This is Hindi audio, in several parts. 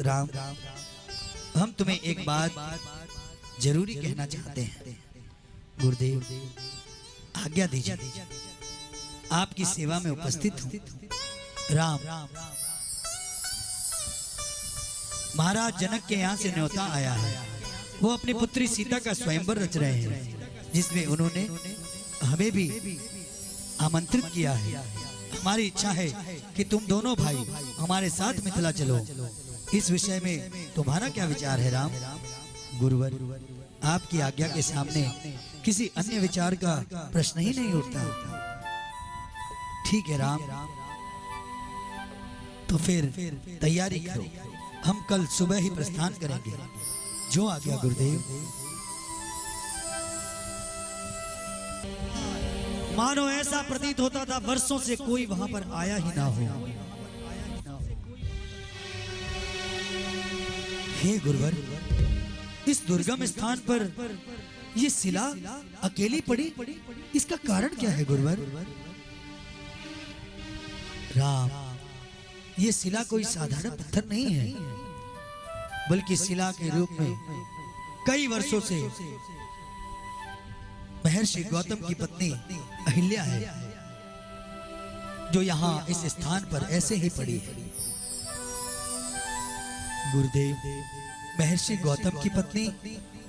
राम, हम तुम्हें एक बात जरूरी कहना चाहते हैं। गुरुदेव आज्ञा दीजिए, आपकी सेवा में उपस्थित हूँ। राम, महाराज जनक के यहाँ से न्योता आया है। वो अपनी पुत्री सीता का स्वयंवर रच रहे हैं, जिसमें उन्होंने हमें भी आमंत्रित किया है। हमारी इच्छा है कि तुम दोनों भाई हमारे साथ मिथिला चलो। इस विषय में तुम्हारा क्या विचार है राम? गुरुवर, आपकी आज्ञा के सामने किसी अन्य विचार का प्रश्न ही नहीं उठता। ठीक है राम, तो फिर तैयारी करो, हम कल सुबह ही प्रस्थान करेंगे। जो आज्ञा गुरुदेव। मानो ऐसा प्रतीत होता था वर्षों से कोई वहां पर आया ही ना हो। हे गुरुवर, इस दुर्गम स्थान पर ये शिला अकेली पड़ी, इसका कारण क्या है गुरुवर? राम, ये शिला कोई साधारण पत्थर नहीं है, बल्कि शिला के रूप में कई वर्षों से महर्षि गौतम की पत्नी अहिल्या है, जो यहाँ इस स्थान पर ऐसे ही पड़ी है। गुरुदेव, महर्षि गौतम की पत्नी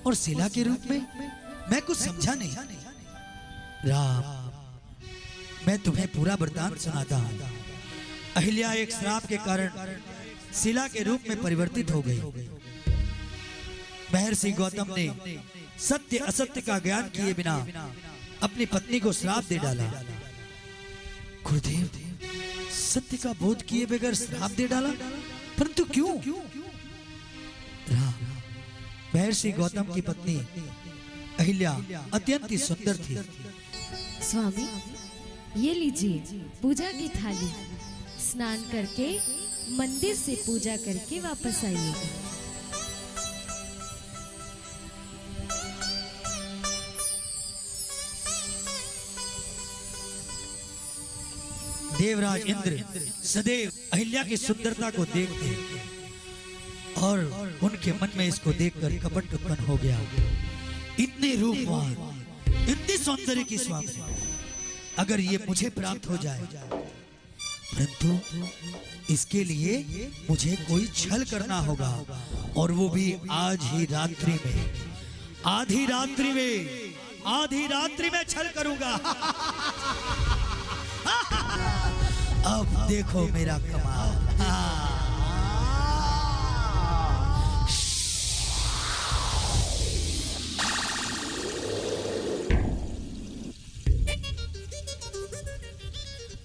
और शिला के रूप में मैं कुछ समझा नहीं। राम, मैं तुम्हें पूरा वृतांत सुनाता हूँ। अहिल्या एक श्राप के कारण शिला के रूप में परिवर्तित हो गई। महर्षि गौतम ने सत्य असत्य का ज्ञान किए बिना अपनी पत्नी को श्राप दे डाला। गुरुदेव, सत्य का बोध किए बगैर श्राप दे डाला, परंतु क्यों? राम, महर्षि गौतम की पत्नी अहिल्या अत्यंत ही सुंदर थी। स्वामी, ये लीजिए पूजा की थाली। स्नान करके मंदिर से पूजा करके वापस आइएगा। देवराज इंद्र सदैव अहिल्या की सुंदरता को देखते और उनके मन में इसको देखकर कपट उत्पन्न हो गया। इतने रूपवान, इतने सौंदर्य की स्वामी अगर ये मुझे प्राप्त हो जाए, परंतु इसके लिए मुझे कोई छल करना होगा, और वो भी आज ही रात्रि में, आधी रात्रि में, आधी रात्रि में छल करूंगा। अब देखो मेरा कमाल।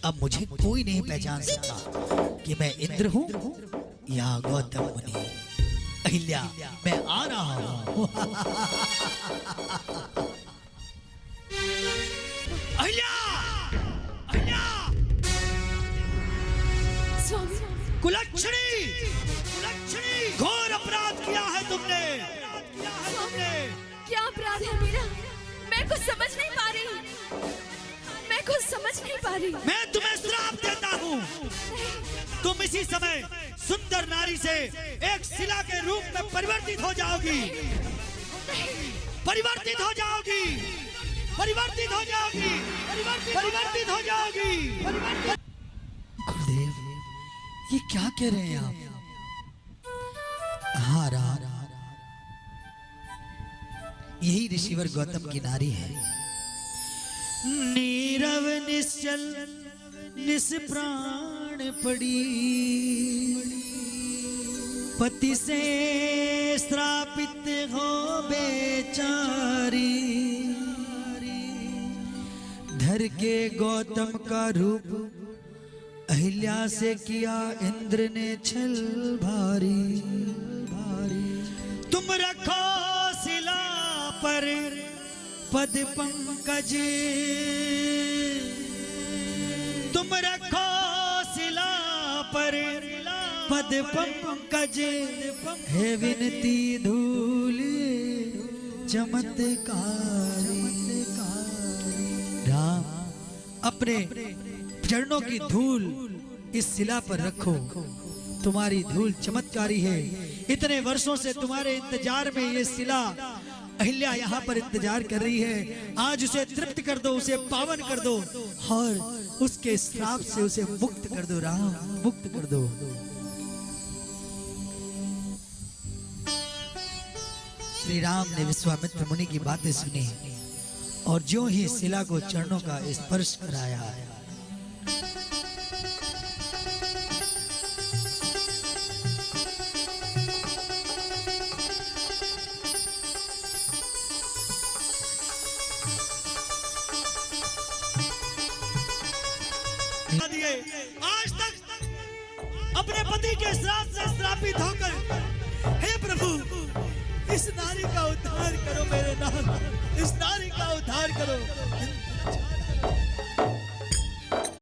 अब मुझे कोई नहीं पहचान सकता कि मैं इंद्र हूं या गौतम मुनि। अहिल्या, मैं आ रहा हूं। अहिल्या, अहिल्या! स्वामी, कुलक्षणी, कुलक्षणी, घोर अपराध किया है तुमने। क्या अपराध है मेरा? मैं कुछ समझ नहीं पा रही। मैं कुछ समझ नहीं पा रही। मैं तुम्हें श्राप देता हूँ। तुम इसी समय सुंदर नारी से एक शिला के रूप में परिवर्तित हो जाओगी। परिवर्तित हो जाओगी। परिवर्तित हो जाओगी। परिवर्तित हो जाओगी। गुरुदेव, ये क्या कह रहे हैं आप? हाँ राम, यही ऋषिवर गौतम की नारी है। नीरव निश्चल निष्प्राण पड़ी, पति से श्रापित हो बेचारी। धर के गौतम का रूप अहिल्या से किया इंद्र ने छल भारी। तुम रखो शिला पर पद पंकज, तुम रखो शिला पर पद पंकज, है विनती धूल चमत्कारी। राम, अपने चरणों की धूल इस शिला पर रखो तुम्हारी धूल चमत्कारी है। इतने वर्षों से तुम्हारे इंतजार में ये शिला अहिल्या यहाँ पर इंतजार कर रही है। आज उसे तृप्त कर दो, उसे पावन कर दो और उसके श्राप से उसे मुक्त कर दो राम, मुक्त कर दो। श्री राम ने विश्वामित्र मुनि की बातें सुनी और जो ही शिला को चरणों का स्पर्श कराया, आज तक अपने पति के श्राप से श्रापित होकर, हे प्रभु इस नारी का उद्धार करो मेरे नाथ, इस नारी का उद्धार करो।